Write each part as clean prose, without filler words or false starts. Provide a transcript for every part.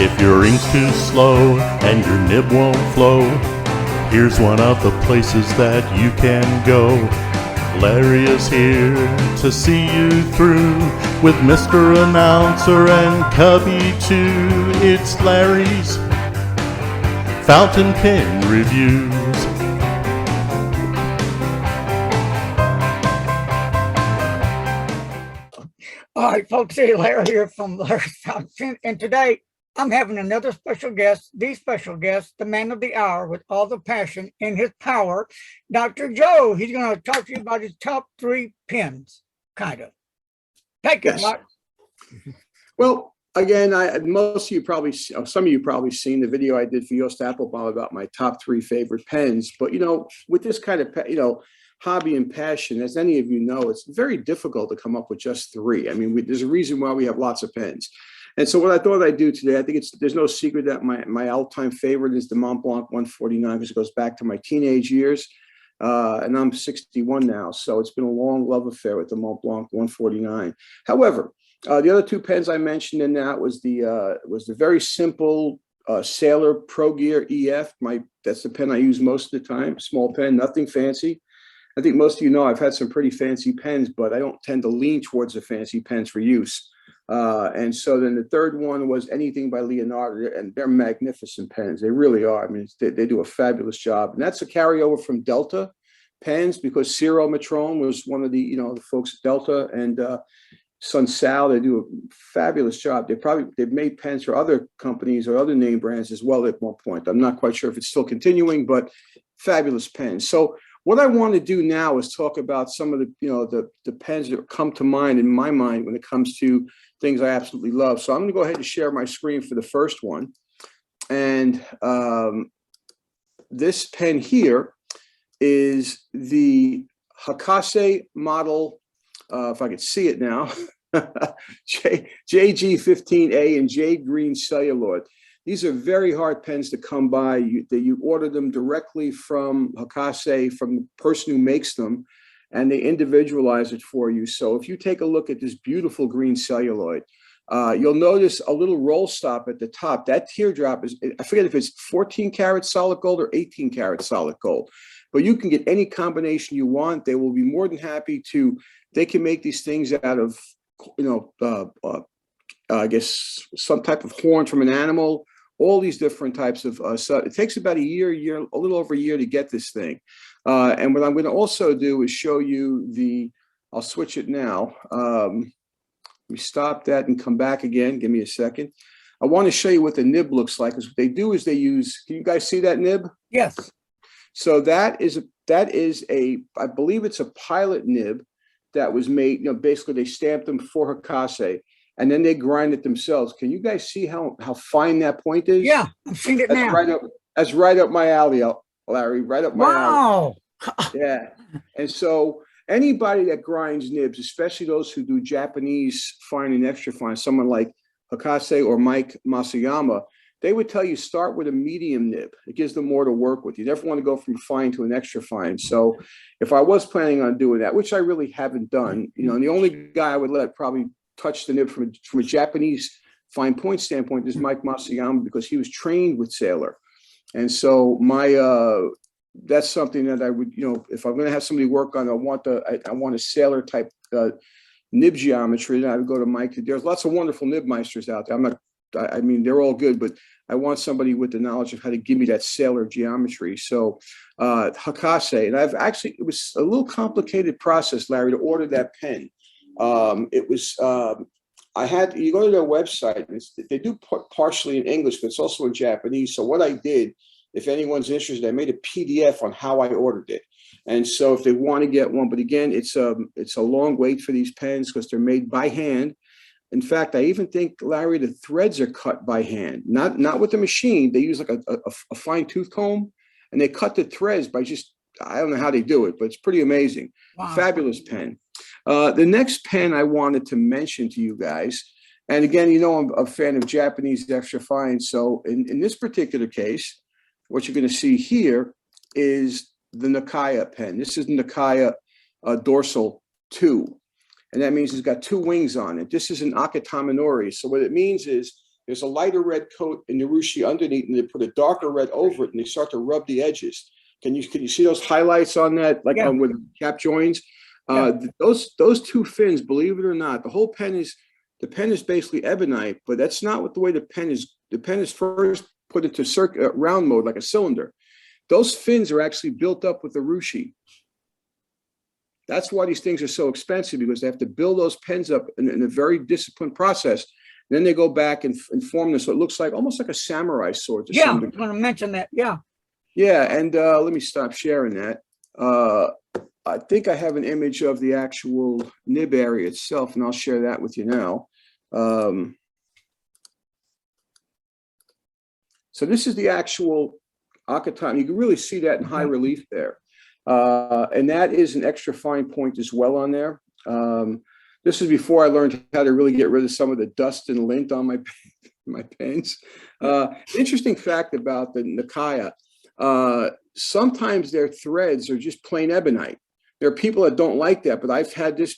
If your ink's too slow and your nib won't flow, here's one of the places that you can go. Larry is here to see you through with Mr. Announcer and Cubby too. It's Larry's Fountain Pen Reviews. All right, folks, hey, Larry here from Larry's Fountain Pen, and today I'm having another special guest, the special guest, the man of the hour with all the passion and his power, Dr. Joe. He's going to talk to you about his top 3 pens, kind of. Take it, Doc. Well, again, most of you probably, some of you probably seen the video I did for Yost Applebaum about my top 3 favorite pens. But, you know, with this kind of, hobby and passion, as any of you know, it's very difficult to come up with just 3. I mean, there's a reason why we have lots of pens. And so what I thought I'd do today, I think there's no secret that my all-time favorite is the Mont Blanc 149 because it goes back to my teenage years. And I'm 61 now, so it's been a long love affair with the Mont Blanc 149. However, the other 2 pens I mentioned in that was the very simple Sailor Pro Gear EF. That's the pen I use most of the time. Small pen, nothing fancy. I think most of you know I've had some pretty fancy pens, but I don't tend to lean towards the fancy pens for use. And so then the third one was anything by Leonardo, and they're magnificent pens. They really are. I mean, they do a fabulous job. And that's a carryover from Delta pens because Ciro Matrone was one of the folks at Delta, and son Sal, they do a fabulous job. They've made pens for other companies or other name brands as well at one point. I'm not quite sure if it's still continuing, but fabulous pens. So what I want to do now is talk about some of the pens that come to mind in my mind when it comes to things I absolutely love. So I'm going to go ahead and share my screen for the first one. And this pen here is the Hakase model, if I could see it now, JG15A and Jade Green Celluloid. These are very hard pens to come by. You order them directly from Hakase, from the person who makes them, and they individualize it for you. So if you take a look at this beautiful green celluloid, you'll notice a little roll stop at the top. That teardrop is, I forget if it's 14 karat solid gold or 18 karat solid gold, but you can get any combination you want. They will be more than happy to, they can make these things out of, I guess some type of horn from an animal, all these different types of stuff. It takes about a little over a year to get this thing. And what I'm going to also do is show you I'll switch it now. Let me stop that and come back again. Give me a second. I want to show you what the nib looks like. Because what they do is they use, can you guys see that nib? Yes. So that is I believe it's a pilot nib that was made, basically they stamped them for Hakase. And then they grind it themselves. Can you guys see how fine that point is? Yeah, I've seen it now. That's right up my alley, Larry. Right up my alley. Wow. Yeah. And so anybody that grinds nibs, especially those who do Japanese fine and extra fine, someone like Hakase or Mike Masayama, they would tell you start with a medium nib. It gives them more to work with. You never want to go from fine to an extra fine. So if I was planning on doing that, which I really haven't done, and the only guy I would let probably touch the nib from a Japanese fine point standpoint is Mike Masayama, because he was trained with Sailor. And so that's something that I would, if I'm going to have somebody work on, I want a Sailor type nib geometry, then I would go to Mike. There's lots of wonderful nib meisters out there. I mean, they're all good, but I want somebody with the knowledge of how to give me that Sailor geometry. So Hakase, and it was a little complicated process, Larry, to order that pen. It was, you go to their website, they do partially in English, but it's also in Japanese. So what I did, if anyone's interested, I made a PDF on how I ordered it. And so if they want to get one, but again, it's a long wait for these pens because they're made by hand. In fact, I even think, Larry, the threads are cut by hand, not with the machine. They use like a fine tooth comb, and they cut the threads by I don't know how they do it, but it's pretty amazing. Wow. Fabulous pen. The next pen I wanted to mention to you guys, and again, I'm a fan of Japanese extra fine. So in this particular case, what you're going to see here is the Nakaya pen. This is Nakaya Dorsal 2. And that means it's got 2 wings on it. This is an tamenuri. So what it means is there's a lighter red coat in the urushi underneath, and they put a darker red over it, and they start to rub the edges. Can you see those highlights on that, like on with cap joins? Those two fins, believe it or not, the pen is basically ebonite, but that's not what the way the pen is. The pen is first put into round mode like a cylinder. Those fins are actually built up with the urushi. That's why these things are so expensive, because they have to build those pens up in a very disciplined process. Then they go back and form this, so it looks like almost like a samurai sword. Yeah, I'm going to mention that. Yeah. Yeah, and let me stop sharing that. I think I have an image of the actual nib area itself, and I'll share that with you now. So this is the actual Akatami. You can really see that in high relief there. And that is an extra fine point as well on there. This is before I learned how to really get rid of some of the dust and lint on my pens. Interesting fact about the Nakaya, sometimes their threads are just plain ebonite. There are people that don't like that, but I've had this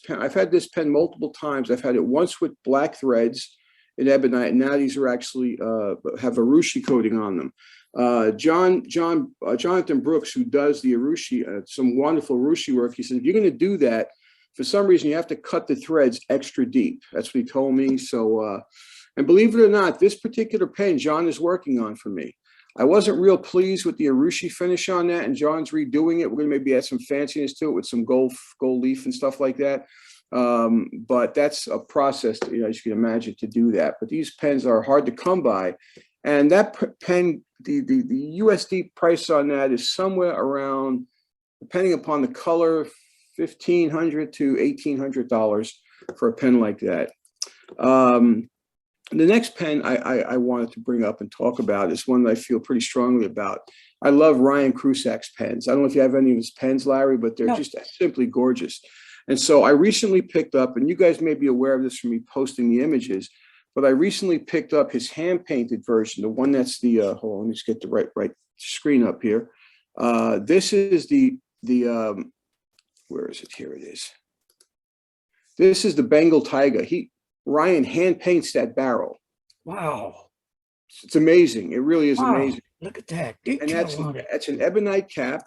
pen multiple times. I've had it once with black threads in ebonite, and now these are actually have a urushi coating on them. Jonathon Brooks, who does the urushi, some wonderful urushi work, he said, if you're going to do that, for some reason, you have to cut the threads extra deep. That's what he told me. So, and believe it or not, this particular pen John is working on for me. I wasn't real pleased with the urushi finish on that, and John's redoing it. We're going to maybe add some fanciness to it with some gold leaf and stuff like that. But that's a process, as you can imagine, to do that. But these pens are hard to come by. And that pen, the USD price on that is somewhere around, depending upon the color, $1,500 to $1,800 for a pen like that. The next pen I wanted to bring up and talk about is one that I feel pretty strongly about. I love Ryan Krusac's pens. I don't know if you have any of his pens, Larry, but they're just simply gorgeous. And so I recently picked up, and you guys may be aware of this from me posting the images, but I recently picked up his hand-painted version, the one that's the, hold on, let me just get the right screen up here. This is the where is it? Here it is. This is the Bengal Tiger. Ryan hand paints that barrel. Wow. It's amazing. It really is amazing. Look at that. And that's an ebonite cap.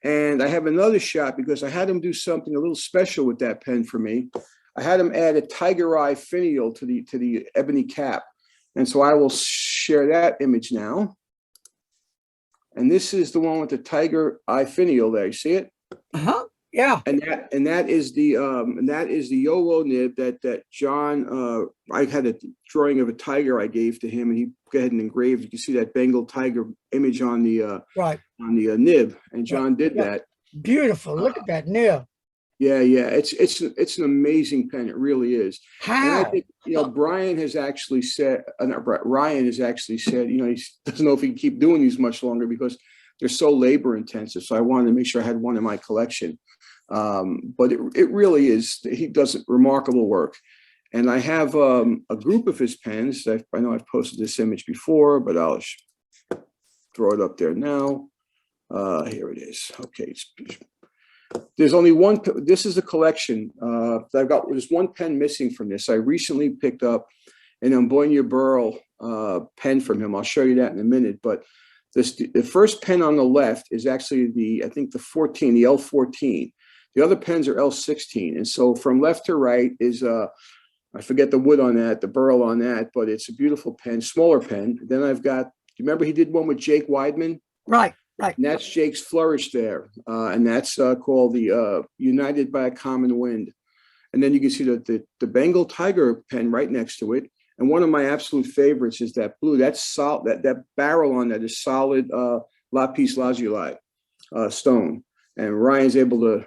And I have another shot because I had him do something a little special with that pen for me. I had him add a tiger eye finial to the ebony cap. And so I will share that image now. And this is the one with the tiger eye finial there. You see it? Uh-huh. Yeah. And that is the YOLO nib that John, I had a drawing of a tiger I gave to him, and he go ahead and engraved. You can see that Bengal tiger image on the nib, and John did that. Beautiful. Look at that nib. Yeah, it's an amazing pen. It really is. How? And I think Ryan has actually said, he doesn't know if he can keep doing these much longer because they're so labor intensive. So I wanted to make sure I had one in my collection. But it really is. He does remarkable work. And I have a group of his pens. I know I've posted this image before, but I'll throw it up there now. Here it is. Okay. There's only one. This is a collection. I've got. There's one pen missing from this. I recently picked up an Ambonia Burl pen from him. I'll show you that in a minute. But the first pen on the left is actually the L14. The other pens are L16. And so from left to right is I forget the wood on that, the burl on that, but it's a beautiful pen, smaller pen. Then I've got. Do you remember he did one with Jake Weidman? Right. And that's Jake's Flourish there. And that's called the United by a Common Wind. And then you can see the Bengal Tiger pen right next to it. And one of my absolute favorites is that blue. That's solid. That barrel on that is solid lapis lazuli stone. And Ryan's able to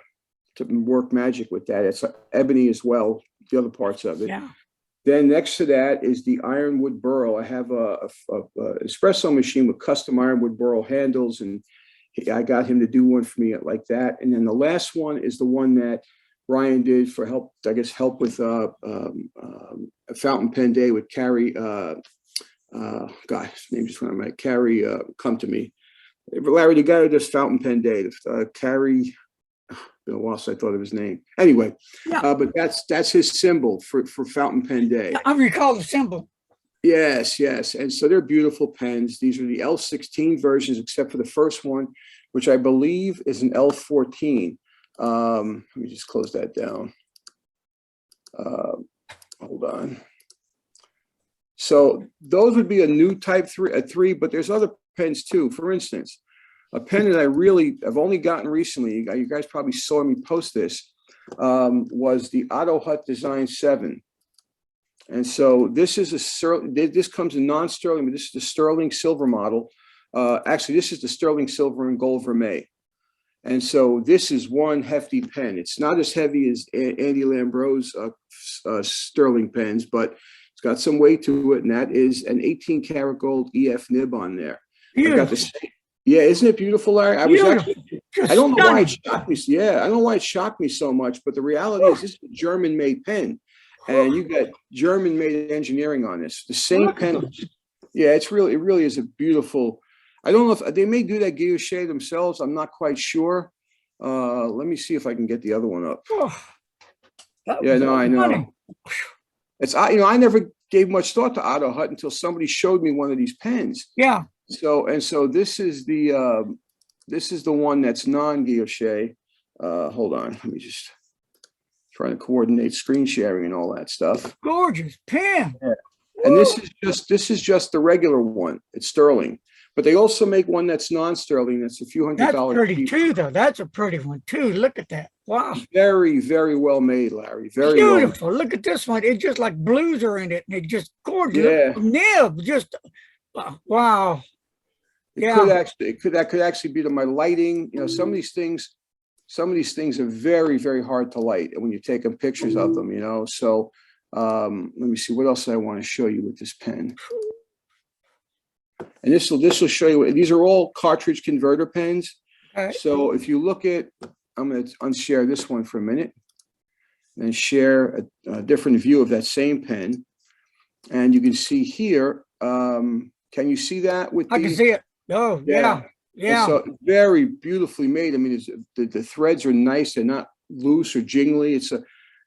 work magic with that. It's ebony as well, the other parts of it. Yeah. Then next to that is the ironwood burl. I have a espresso machine with custom ironwood burl handles, and I got him to do one for me like that. And then the last one is the one that Ryan did for help with a fountain pen day with Carrie. His name just went on my Carrie. Come to me, Larry. The guy who does fountain pen day. Carrie. Been a while since I thought of his name. Anyway, but that's his symbol for fountain pen day. I recall the symbol. Yes, yes. And so they're beautiful pens. These are the L16 versions, except for the first one, which I believe is an L14. Let me just close that down. Hold on. So those would be a new type 3, but there's other pens too. For instance, a pen that I've only gotten recently, you guys probably saw me post this, was the Otto Hutt Design 7. And so this is this comes in non-sterling, but this is the sterling silver model. Actually, this is the sterling silver and gold vermeil. And so this is one hefty pen. It's not as heavy as Andy Lambro's sterling pens, but it's got some weight to it, and that is an 18 karat gold EF nib on there. I've got the same. Yeah, isn't it beautiful, Larry? I don't know why it shocked me. Yeah, I don't know why it shocked me so much, but the reality is this is a German-made pen. And you got German-made engineering on this. The same pen. Yeah, it really is a beautiful. I don't know if they may do that guilloche themselves. I'm not quite sure. Let me see if I can get the other one up. Yeah, no, I know. It's I never gave much thought to Otto Hutt until somebody showed me one of these pens. Yeah. So this is the one that's non-guilloche. Hold on, let me just. Trying to coordinate screen sharing and all that stuff. Gorgeous pen. Yeah. And this is just the regular one. It's sterling, but they also make one that's non-sterling. That's a few $100. That's pretty too, though. That's a pretty one too. Look at that. Wow. Very, very well made, Larry. Very beautiful. Well Look at this one. It's just like blues are in it, and it's just gorgeous. Yeah. Nib, just wow. That could actually be to my lighting. Some of these things are very, very hard to light when you're taking pictures of them, So let me see, what else I want to show you with this pen. And this will show you, these are all cartridge converter pens. Okay. So if you look at, I'm going to unshare this one for a minute and share a different view of that same pen. And you can see here, can you see that? I can see it. Oh, yeah. Yeah. And so very beautifully made. I mean, the threads are nice. They're not loose or jingly. It's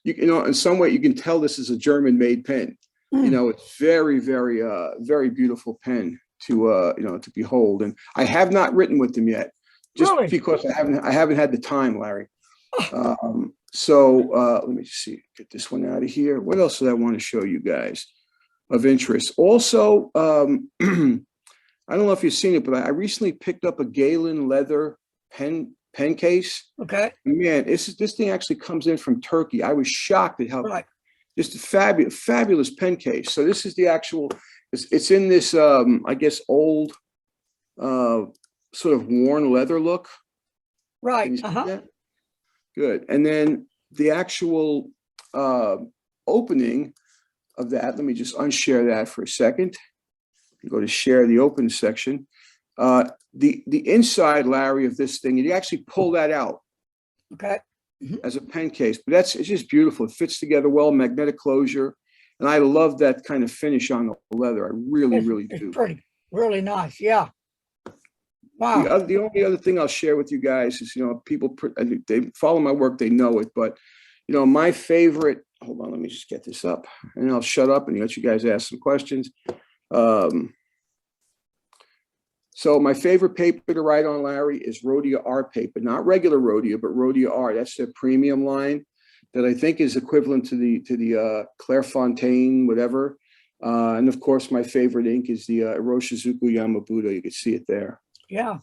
in some way you can tell this is a German-made pen. It's very, very, very beautiful pen to behold. And I have not written with them yet, just because I haven't had the time, Larry. So let me just see, get this one out of here. What else did I want to show you guys of interest? Also, I don't know if you've seen it, but I recently picked up a Galen leather pen case. Okay. Man, this thing actually comes in from Turkey. I was shocked at how just a fabulous pen case. So this is the actual. It's in this I guess old sort of worn leather look. Right. Good. And then the actual opening of that. Let me just unshare that for a second. Go to share the open section. The inside, Larry, of this thing, you actually pull that out. Okay. As a pen case, but it's just beautiful. It fits together well, magnetic closure, and I love that kind of finish on the leather. I really do. It's pretty, really nice. Yeah. Wow. The only other thing I'll share with you guys is, people they follow my work, they know it, but my favorite. Hold on, let me just get this up, and I'll shut up and let you guys ask some questions. So my favorite paper to write on, Larry, is Rhodia art paper, not regular Rhodia, but Rhodia art. That's their premium line that I think is equivalent to the Clairefontaine, whatever. And of course, my favorite ink is the Iroshizuku Yamabudo. You can see it there. Yeah.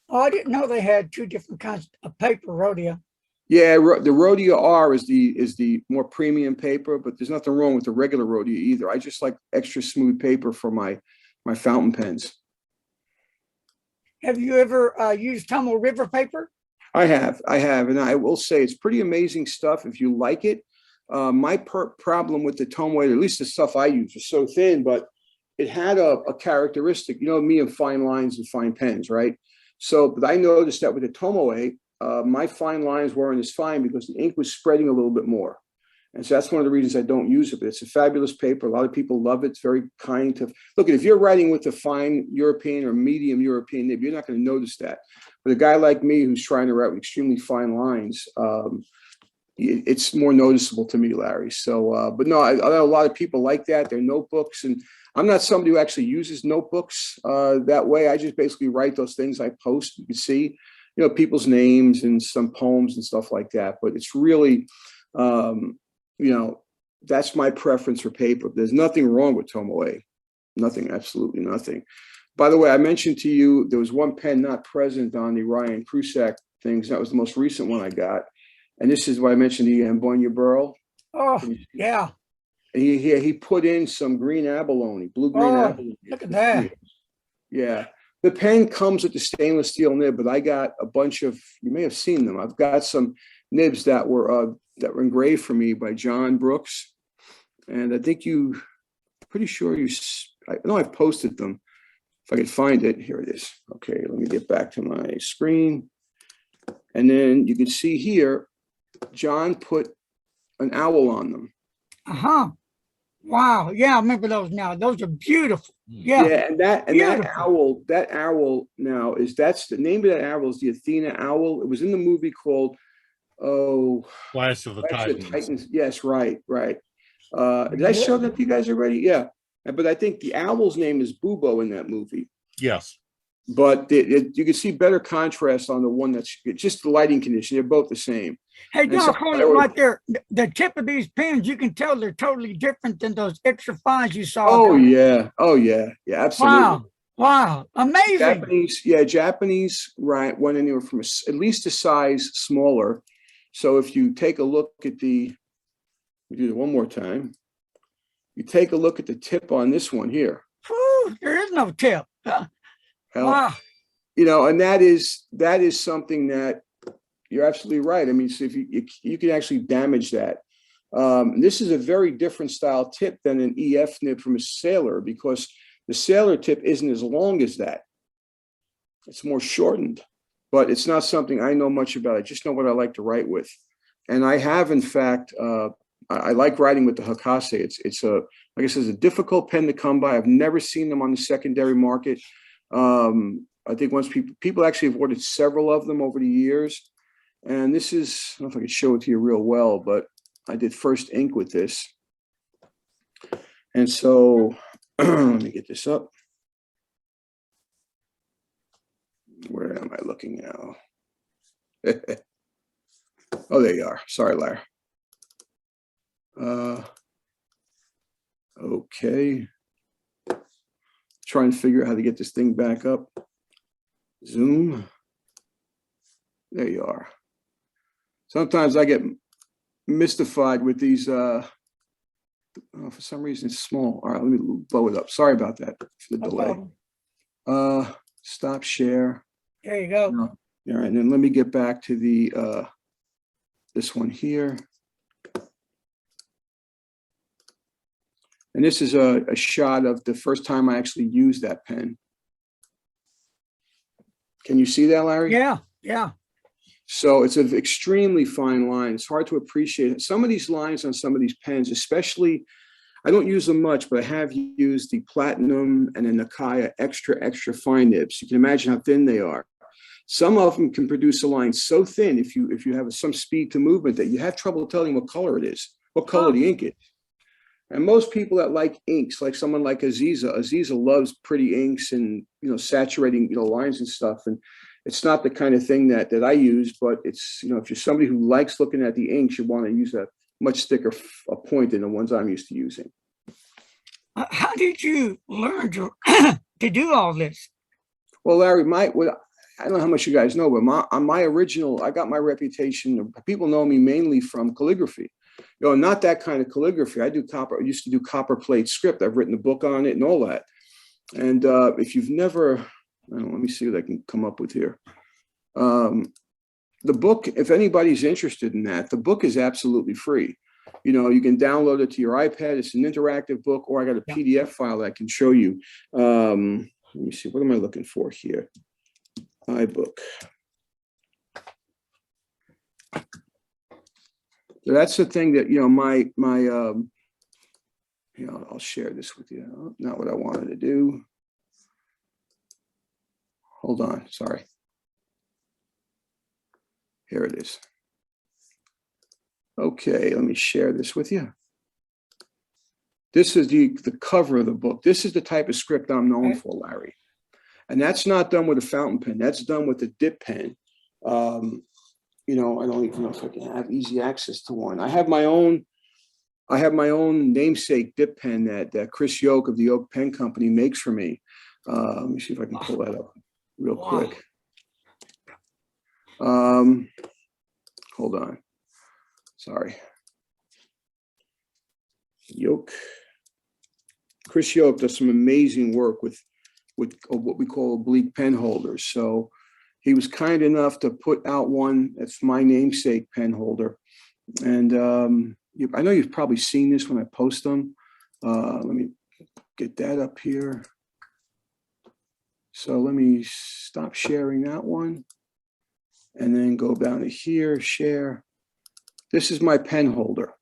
Oh, I didn't know they had two different kinds of paper, Rhodia. Yeah, the Rhodia R is the more premium paper, but there's nothing wrong with the regular Rhodia either. I just like extra smooth paper for my fountain pens. Have you ever used Tomo River paper? I have, and I will say it's pretty amazing stuff if you like it. My problem with the Tomo, at least the stuff I use, was so thin, but it had a characteristic. Me and fine lines and fine pens, right? So, but I noticed that with the Tomoe, my fine lines weren't as fine because the ink was spreading a little bit more. And so that's one of the reasons I don't use it, but it's a fabulous paper. A lot of people love it. It's very kind to look. If you're writing with a fine European or medium European nib, you're not going to notice that. But a guy like me who's trying to write with extremely fine lines, it's more noticeable to me, Larry. So, but no, I know a lot of people like that. They're notebooks, and I'm not somebody who actually uses notebooks that way. I just basically write those things I post. You can see, people's names and some poems and stuff like that. But it's really, that's my preference for paper. There's nothing wrong with Tomoe. Nothing, absolutely nothing. By the way, I mentioned to you, there was one pen not present on the Ryan Krusac things. That was the most recent one I got. And this is what I mentioned, the Ambonia Burl. Oh, yeah. And he put in some green abalone, blue-green abalone. Look at that. Yeah. The pen comes with the stainless steel nib, but I got a bunch of, you may have seen them. I've got some nibs that were engraved for me by John Brooks. And I think pretty sure I know I've posted them. If I could find it, here it is. Okay, let me get back to my screen. And then you can see here, John put an owl on them. Uh-huh. Wow. Yeah, I remember those now. Those are beautiful. Yeah. Yeah, and that owl now that's the name of that owl is the Athena owl. It was in the movie called Clash of the Titans. Yes, right. Did I show that to you guys already? Yeah. But I think the owl's name is Bubo in that movie. Yes. But you can see better contrast on the one that's just the lighting condition. They're both the same. Hey, John, right there, the tip of these pens, you can tell they're totally different than those extra fines you saw. Oh, yeah. Yeah, absolutely. Wow. Amazing. Japanese, right, went anywhere from at least a size smaller. So if you take a look at we do it one more time. You take a look at the tip on this one here. Whew, there is no tip. Wow. And that is something that you're absolutely right. I mean, so if you can actually damage that. This is a very different style tip than an EF nib from a sailor, because the sailor tip isn't as long as that. It's more shortened, but it's not something I know much about. I just know what I like to write with. And I have, in fact, I like writing with the Hakase. It's like I said, it's a difficult pen to come by. I've never seen them on the secondary market. I think once people actually have ordered several of them over the years. And this is, I don't know if I can show it to you real well, but I did first ink with this. And so let me get this up. Where am I looking now? Oh, there you are. Sorry, Larry. Okay. Trying to figure out how to get this thing back up. Zoom. There you are. Sometimes I get mystified with these. For some reason it's small. All right, let me blow it up. Sorry about that for the delay. Stop share. There you go. All right, and then let me get back to the this one here. And this is a shot of the first time I actually used that pen. Can you see that, Larry? Yeah. So it's an extremely fine line. It's hard to appreciate it. Some of these lines on some of these pens, especially, I don't use them much, but I have used the Platinum and the Nakaya extra fine nibs. You can imagine how thin they are. Some of them can produce a line so thin if you have some speed to movement that you have trouble telling what color it is, what color the ink is. And most people that like inks, like someone like Aziza loves pretty inks and, saturating, lines and stuff. And it's not the kind of thing that I use, but it's, if you're somebody who likes looking at the inks, you want to use a much thicker point than the ones I'm used to using. How did you learn to do all this? Well, Larry, I don't know how much you guys know, but I got my reputation. People know me mainly from calligraphy. Not that kind of calligraphy. I used to do copper plate script. I've written a book on it and all that. And if you've never, let me see what I can come up with here. The book, if anybody's interested in that, the book is absolutely free. You can download it to your iPad. It's an interactive book, or I got a PDF file that I can show you. Let me see, what am I looking for here? iBook. So that's the thing that, I'll share this with you. Not what I wanted to do. Hold on, sorry. Here it is. Okay, let me share this with you. This is the cover of the book. This is the type of script I'm known for, Larry. And that's not done with a fountain pen. That's done with a dip pen. You know, I don't even know if I can have easy access to one. I have my own namesake dip pen that Chris Yoke of the Yoke Pen Company makes for me. Let me see if I can pull that up real quick. Hold on. Sorry. Yoke. Chris Yoke does some amazing work with what we call oblique pen holders. So he was kind enough to put out one that's my namesake pen holder. And I know you've probably seen this when I post them. Let me get that up here. So let me stop sharing that one and then go down to here, share. This is my pen holder.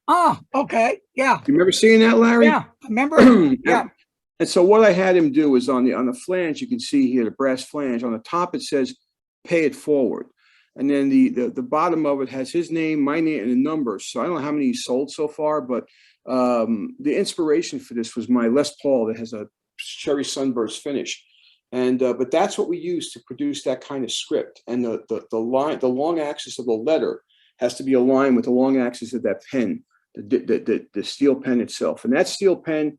Oh, okay. Yeah. You remember seeing that, Larry? Yeah, I remember. Yeah. And so what I had him do is on the flange, you can see here, the brass flange. On the top, it says, pay it forward. And then the bottom of it has his name, my name, and a number. So I don't know how many he sold so far, but the inspiration for this was my Les Paul that has a cherry sunburst finish. And but that's what we use to produce that kind of script. And the long axis of the letter has to be aligned with the long axis of that pen, the steel pen itself. And that steel pen,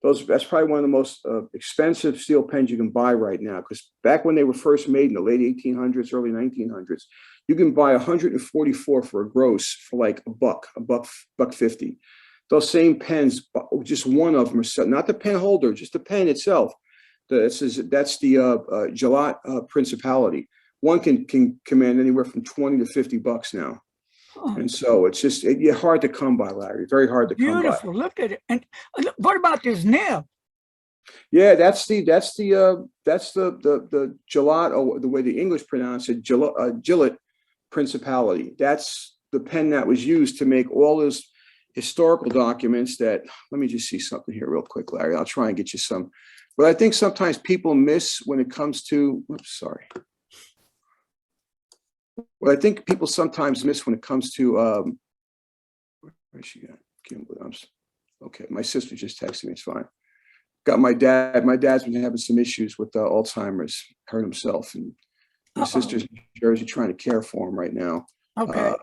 that's probably one of the most expensive steel pens you can buy right now, because back when they were first made in the late 1800s, early 1900s, you can buy 144 for a gross for like a buck $1.50. Those same pens, just one of them, not the pen holder, just the pen itself. That's the Gillette Principality. One can command anywhere from 20 to 50 bucks now. And so it's just hard to come by, Larry. Very hard to come by. Beautiful. Look at it. And what about this nib? Yeah, that's the Gillette, or the way the English pronounce it, Gillette Principality. That's the pen that was used to make all those historical documents that, let me just see something here real quick, Larry. I'll try and get you some. But I think sometimes people miss when it comes to, what I think people sometimes miss when it comes to, where's she at? Okay, my sister just texted me, it's fine. Got my dad. My dad's been having some issues with Alzheimer's, hurt himself, and my sister's in Jersey trying to care for him right now. Okay.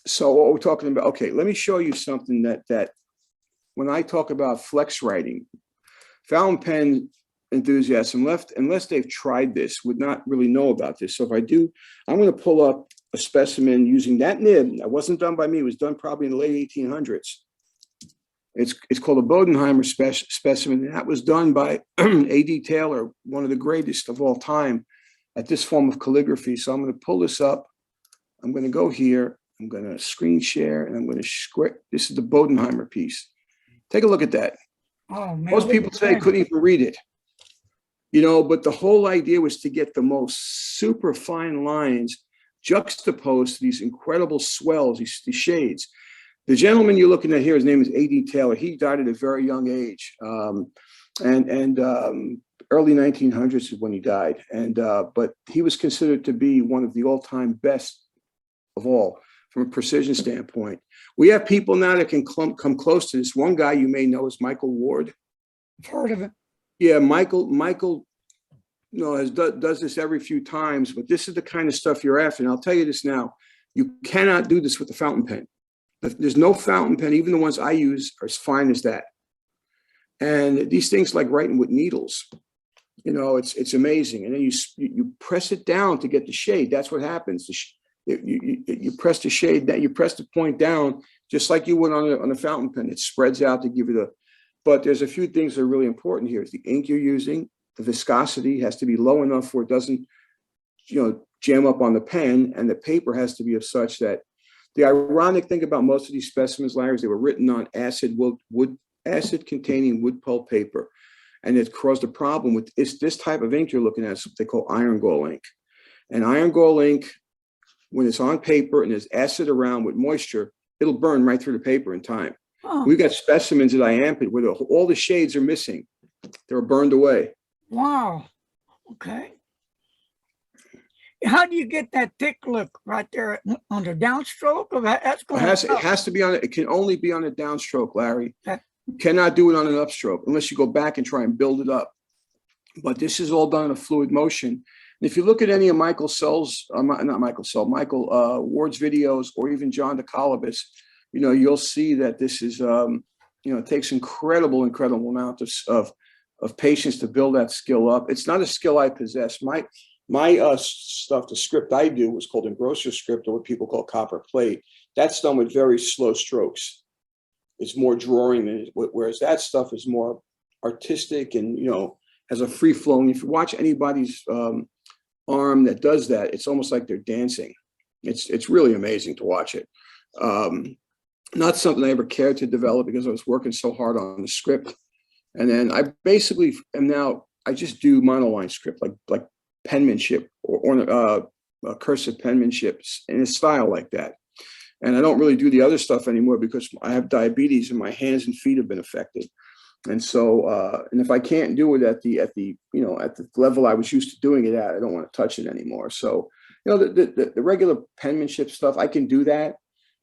So what we're talking about, okay, let me show you something that when I talk about flex writing, fountain pen enthusiasts, unless they've tried this, would not really know about this. So if I do, I'm going to pull up a specimen using that nib. That wasn't done by me. It was done probably in the late 1800s. It's called a Bodenheimer specimen. And that was done by A.D. Taylor, one of the greatest of all time at this form of calligraphy. So I'm going to pull this up. I'm going to go here. I'm going to screen share, and I'm going to script. This is the Bodenheimer piece. Take a look at that. Oh, man. Most people say couldn't even read it. You know, but the whole idea was to get the most super fine lines juxtaposed to these incredible swells, these shades. The gentleman you're looking at here, his name is A.D. Taylor. He died at a very young age, early 1900s is when he died. But he was considered to be one of the all-time best of all from a precision standpoint. We have people now that can come close to this. One guy you may know is Michael Ward. I've heard of it. Yeah, Michael, does this every few times, but this is the kind of stuff you're after. And I'll tell you this now, you cannot do this with the fountain pen. There's no fountain pen, even the ones I use are as fine as that. And these things like writing with needles, you know, it's amazing. And then you press it down to get the shade. That's what happens. You press the shade that you press the point down, just like you would on a fountain pen. It spreads out to give you but there's a few things that are really important here. Is the ink you're using, the viscosity has to be low enough where it doesn't, jam up on the pen, and the paper has to be of such that. The ironic thing about most of these specimens, Larry, is they were written on acid-containing wood pulp paper, and it caused a problem with this type of ink you're looking at. Is what they call iron gall ink, and iron gall ink, when it's on paper and there's acid around with moisture, it'll burn right through the paper in time. Oh. We've got specimens at IAMPID where all the shades are missing; they were burned away. Wow. Okay. how do you get that thick look right there on the downstroke? Or that's going It has to be on it. It can only be on a downstroke, Larry. Okay. You cannot do it on an upstroke unless you go back and try and build it up. But this is all done in a fluid motion. And if you look at any of Michael Ward's videos, or even John DeColobus, you'll see that this is, it takes incredible amount of patience to build that skill up. It's not a skill I possess. My stuff, the script I do was called engrosser script, or what people call copper plate. That's done with very slow strokes. It's more drawing than whereas that stuff is more artistic and, has a free flowing. If you watch anybody's arm that does that, it's almost like they're dancing. It's really amazing to watch it. Not something I ever cared to develop because I was working so hard on the script. And then I basically I just do monoline script, like penmanship or cursive penmanship in a style like that. And I don't really do the other stuff anymore because I have diabetes and my hands and feet have been affected. And so, and if I can't do it at the level I was used to doing it at, I don't want to touch it anymore. So, the regular penmanship stuff, I can do that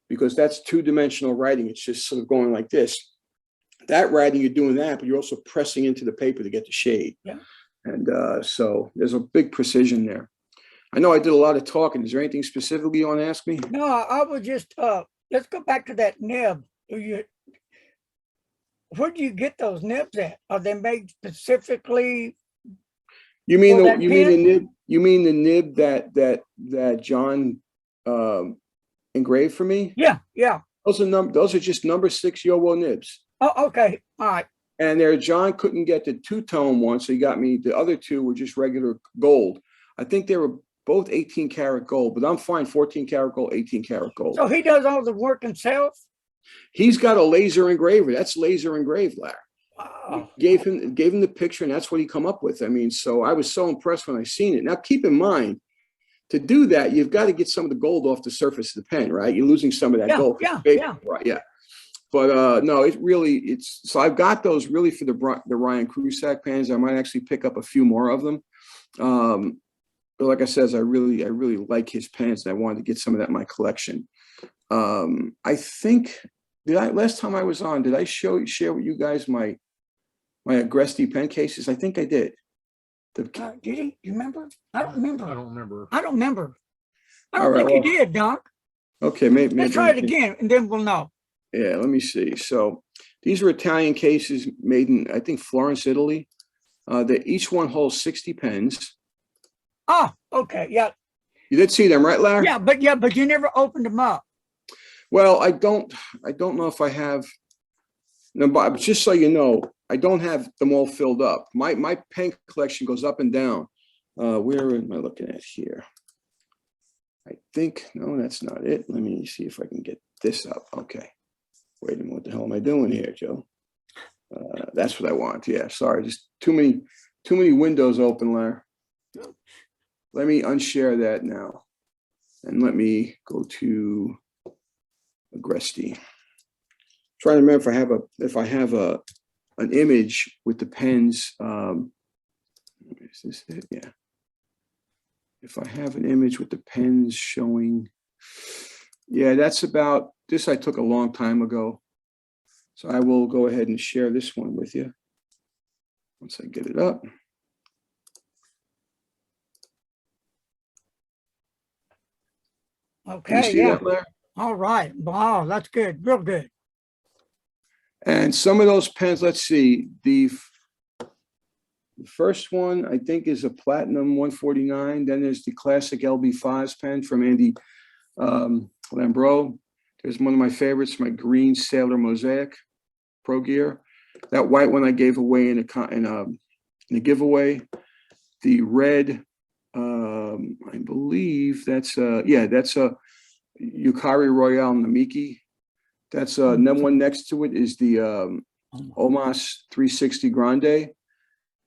because that's two-dimensional writing. It's just sort of going like this. That writing, you're doing that, but you're also pressing into the paper to get the shade. Yeah. And so there's a big precision there. I know I did a lot of talking. Is there anything specifically you want to ask me? No, I would just, let's go back to that nib. Where do you get those nibs at? Are they made specifically? You mean the nib? You mean the nib that John engraved for me? Yeah. Those are just number 6 Yowo nibs. Oh, okay. All right. And John couldn't get the 2-tone one, so he got me. The other 2 were just regular gold. I think they were both 18 karat gold, but I'm fine 14 karat gold, 18 karat gold. So he does all the work himself? He's got a laser engraver. That's laser engraved, Larry. Wow. Gave him the picture, and that's what he come up with. I mean, so I was so impressed when I seen it. Now, keep in mind, to do that, you've got to get some of the gold off the surface of the pen, right? You're losing some of that gold. Yeah. Right, yeah. But no, so I've got those really for the Ryan Krusac pens. I might actually pick up a few more of them. But like I said, I really like his pens, and I wanted to get some of that in my collection. I think last time I was on, did I share with you guys my Agresti pen cases? I think I did. Did you? You remember? I don't remember. I don't remember. I don't right, think you did, Doc. Okay, maybe. Let's try it again, and then we'll know. Yeah, let me see. So these are Italian cases made in, I think, Florence, Italy. Each one holds 60 pens. Oh, okay, yeah. You did see them, right, Larry? Yeah, but you never opened them up. Well, I don't know if I have. No, but just so you know, I don't have them all filled up. My pen collection goes up and down. Where am I looking at here? I think, no, that's not it. Let me see if I can get this up. Okay. Wait a minute, what the hell am I doing here, Joe? That's what I want. Yeah, sorry, just too many windows open, Larry. Let me unshare that now, and let me go to Agresti. Trying to remember if I have an image with the pens. Is this it? Yeah. If I have an image with the pens showing, yeah, that's about this. I took a long time ago, so I will go ahead and share this one with you once I get it up. Okay, yeah. All right. Wow, that's good. Real good. And some of those pens, let's see. The first one, I think, is a Platinum 149. Then there's the classic LB5s pen from Andy Lambro. There's one of my favorites, my green Sailor Mosaic Pro Gear. That white one I gave away in a giveaway. The red, I believe that's a Yukari Royale Namiki. That's one next to it is the Omas 360 Grande.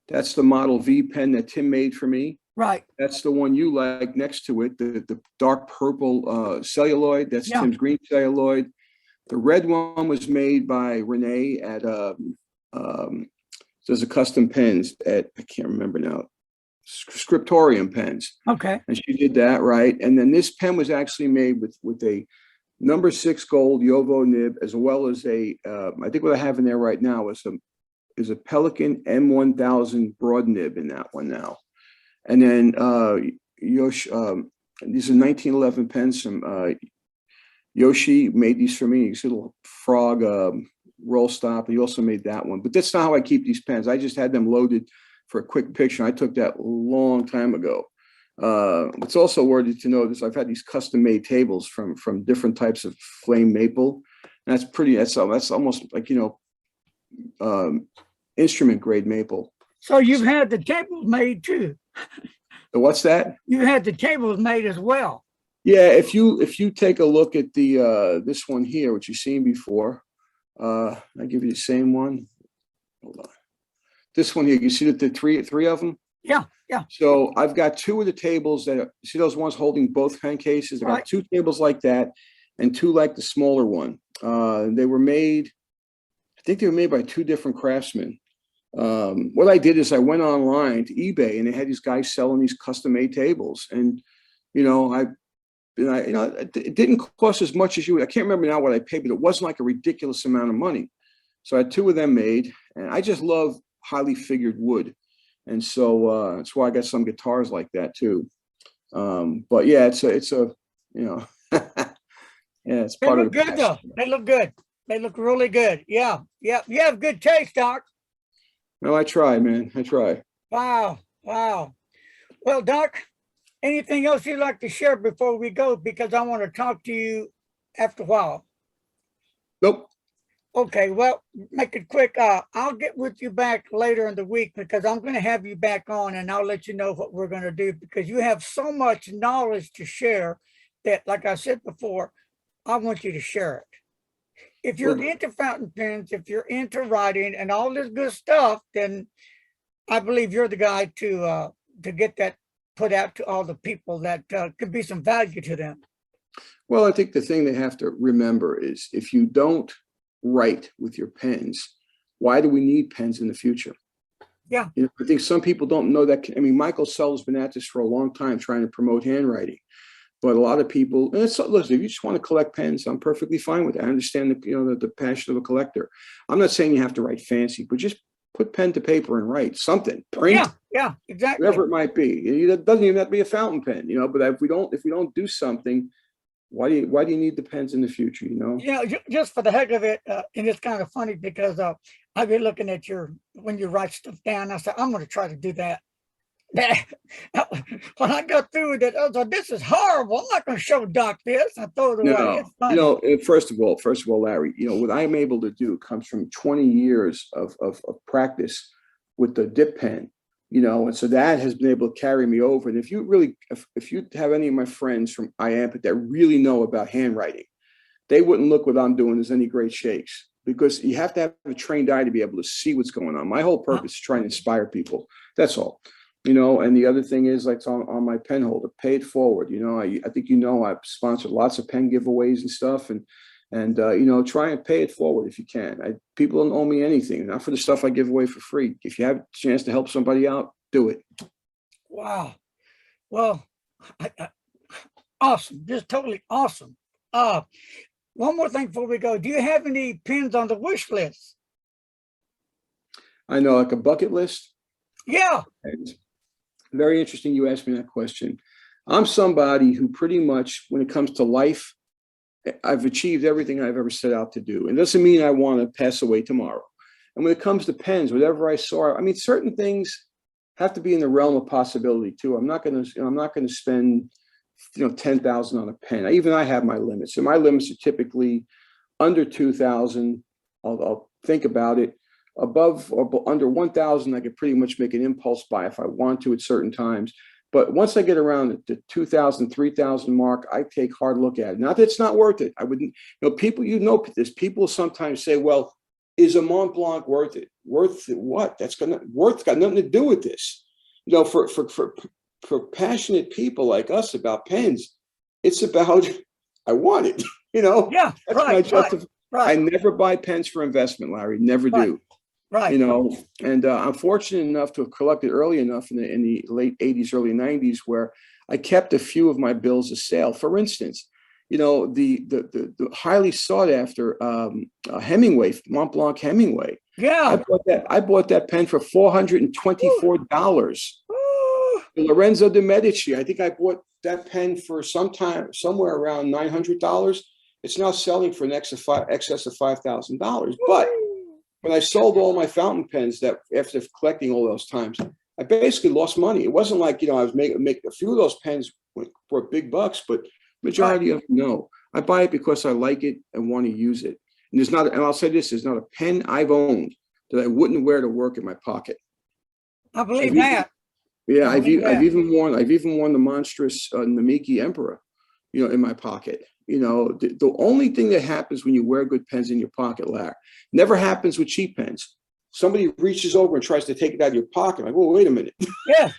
That's the Model V pen that Tim made for me. Right. That's the one you like next to it, the dark purple celluloid. That's Tim's green celluloid. The red one was made by Renee at there's a custom pens at, I can't remember now. scriptorium pens. Okay. And she did that, right? And then this pen was actually made with a number 6 gold Yovo nib, as well as a, I think what I have in there right now is a Pelican M1000 broad nib in that one now. And then these are 1911 pens from Yoshi made these for me. You see a little frog roll stop. He also made that one. But that's not how I keep these pens. I just had them loaded for a quick picture. I took that a long time ago. It's also worthy to know this. I've had these custom-made tables from different types of flame maple. And that's pretty. That's almost like, you know, instrument grade maple. So you've had the tables made too. What's that? You had the tables made as well. Yeah, if you take a look at the this one here, which you've seen before, I give you the same one. Hold on. This one here, you see that the three of them? Yeah, yeah. So I've got 2 of the tables that see those ones holding both pen cases. I got Right. 2 tables like that and 2 like the smaller one. They were made, I think they were made by 2 different craftsmen. What I did is I went online to eBay and they had these guys selling these custom-made tables, and you know, it didn't cost as much as I can't remember now what I paid, but it wasn't like a ridiculous amount of money. So I had 2 of them made, and I just love highly figured wood, and so that's why I got some guitars like that too. But yeah, it's a you know, yeah, it's They part look of the good though. They look good. They look really good. Yeah, yeah. You have good taste, Doc. No, I try, man. I try. Wow, wow. Well, Doc, anything else you'd like to share before we go? Because I want to talk to you after a while. Nope. Okay, well, make it quick. I'll get with you back later in the week because I'm going to have you back on and I'll let you know what we're going to do because you have so much knowledge to share that, like I said before, I want you to share it. If you're into fountain pens, if you're into writing and all this good stuff, then I believe you're the guy to get that put out to all the people that could be some value to them. Well, I think the thing they have to remember is if you don't write with your pens, why do we need pens in the future? Yeah. You know, I think some people don't know that. I mean, Michael Sell's been at this for a long time trying to promote handwriting. But a lot of people, and listen, if you just want to collect pens, I'm perfectly fine with it. I understand the passion of a collector. I'm not saying you have to write fancy, but just put pen to paper and write something. Print, yeah, exactly. whatever it might be. It doesn't even have to be a fountain pen, you know. But if we don't do something, why do you need the pens in the future? You know. Yeah, just for the heck of it, and it's kind of funny because I've been looking at when you write stuff down. I said I'm going to try to do that. When I got through with it, I was like, "This is horrible. I'm not going to show Doc this." I throw it away. No, It's funny. you know, first of all, Larry, you know, what I'm able to do comes from 20 years of practice with the dip pen, you know, and so that has been able to carry me over. And if you have any of my friends from IAMPIT that really know about handwriting, they wouldn't look what I'm doing as any great shakes because you have to have a trained eye to be able to see what's going on. My whole purpose is trying to inspire people. That's all. You know, and the other thing is like on my Penholder, pay it forward. You know, I think, you know, I've sponsored lots of pen giveaways and stuff and you know, try and pay it forward if you can. People don't owe me anything, not for the stuff I give away for free. If you have a chance to help somebody out, do it. Wow. Well, awesome. Just totally awesome. One more thing before we go. Do you have any pens on the wish list? I know, like a bucket list. Yeah. Very interesting you asked me that question. I'm somebody who pretty much, when it comes to life, I've achieved everything I've ever set out to do. And it doesn't mean I want to pass away tomorrow. And when it comes to pens, whatever I saw, I mean, certain things have to be in the realm of possibility too. I'm not going to spend, you know, 10,000 on a pen. Even I have my limits. And my limits are typically under 2,000. I'll think about it. Above or under 1,000, I could pretty much make an impulse buy if I want to at certain times. But once I get around the 2,000, 3,000 mark, I take a hard look at it. Not that it's not worth it. I wouldn't, you know, people, you know this, people sometimes say, well, is a Mont Blanc worth it? Worth it what? Worth got nothing to do with this. You know, for passionate people like us about pens, it's about, I want it, you know? Yeah, that's my justification. Right. I never buy pens for investment, Larry, never do. Right. You know, and I'm fortunate enough to have collected early enough in the late 80s, early 90s, where I kept a few of my bills of sale. For instance, you know, the highly sought after Hemingway, Mont Blanc Hemingway. Yeah. I bought that pen for $424. Ooh. Lorenzo de Medici. I think I bought that pen for somewhere around $900. It's now selling for an excess of $5,000. But when I sold all my fountain pens, that after collecting all those times, I basically lost money. It wasn't like, you know, I was making a few of those pens for big bucks, but majority of them, no. I buy it because I like it and want to use it. And and I'll say this, there's not a pen I've owned that I wouldn't wear to work in my pocket. I believe that. Yeah, I've even worn the monstrous Namiki Emperor, you know, in my pocket. You know, the only thing that happens when you wear good pens in your pocket, Larry, never happens with cheap pens. Somebody reaches over and tries to take it out of your pocket. Like, well, wait a minute. Yeah.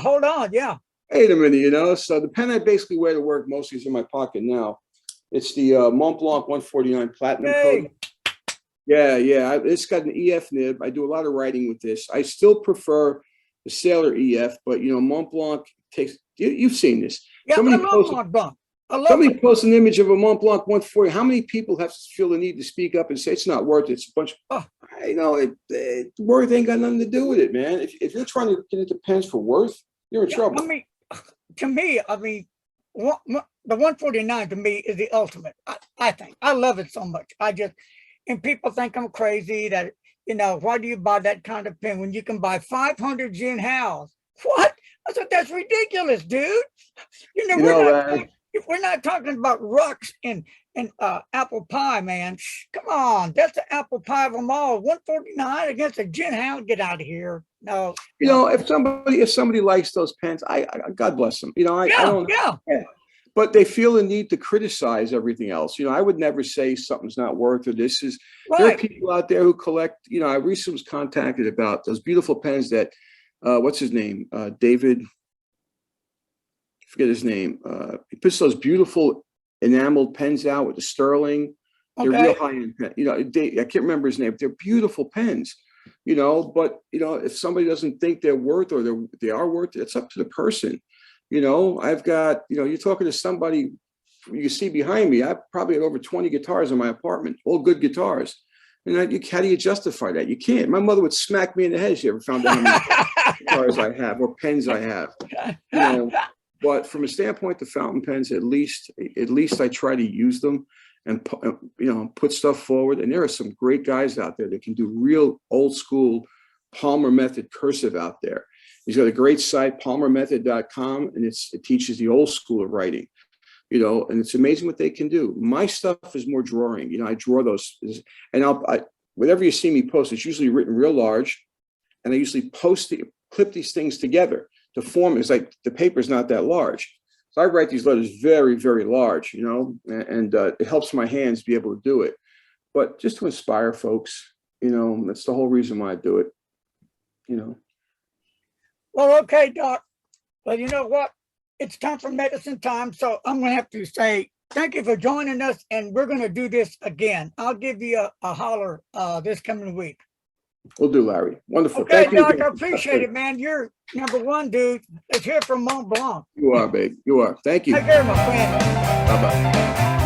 Hold on. Yeah. Wait a minute, you know. So the pen I basically wear to work mostly is in my pocket now. It's the Mont Blanc 149 Platinum coat. Yeah. It's got an EF nib. I do a lot of writing with this. I still prefer the Sailor EF, but you know, Mont Blanc takes. You've seen this. Yeah, I love Mont Blanc. Somebody posts an image of a Mont Blanc 140. How many people have to feel the need to speak up and say it's not worth it? It's a bunch of, you know, worth ain't got nothing to do with it, man. If you're trying to get into pens for worth, you're in trouble. I mean, to me, the 149 to me is the ultimate. I think I love it so much. And people think I'm crazy that, you know, why do you buy that kind of pen when you can buy 500 Jin Hows? What? I said, that's ridiculous, dude. You know, we're not talking about Rux and apple pie, man. Come on, that's the apple pie of them all. 149 against a Jin Hound. Get out of here. No. You know, if somebody likes those pens, I God bless them. You know, I don't. Yeah. But they feel the need to criticize everything else. You know, I would never say something's not worth it. There are people out there who collect. You know, I recently was contacted about those beautiful pens that, what's his name, David. Forget his name. He puts those beautiful enameled pens out with the sterling. They're real high-end pens. You know, I can't remember his name, but they're beautiful pens. You know, but you know, if somebody doesn't think they're worth or they are worth it, it's up to the person. You know, I've got, you know, you're talking to somebody you see behind me. I probably have over 20 guitars in my apartment, all good guitars. And how do you justify that? You can't. My mother would smack me in the head if she ever found out how many guitars I have or pens I have. You know. But from a standpoint, the fountain pens, at least I try to use them and, you know, put stuff forward. And there are some great guys out there that can do real old school Palmer method cursive out there. He's got a great site, palmermethod.com, and it teaches the old school of writing, you know, and it's amazing what they can do. My stuff is more drawing. You know, I draw those, and whatever you see me post, it's usually written real large, and I usually clip these things together. The form is like the paper is not that large. So I write these letters very, very large, you know, and it helps my hands be able to do it. But just to inspire folks, you know, that's the whole reason why I do it, you know. Well, okay, Doc. Well, you know what? It's time for medicine time. So I'm going to have to say thank you for joining us. And we're going to do this again. I'll give you a holler this coming week. We'll do, Larry. Wonderful. Okay, Thank Doc, you. I appreciate it, man. You're #1, dude. Let's hear from Mont Blanc. You are, babe. You are. Thank you. Take care, my friend. Bye-bye.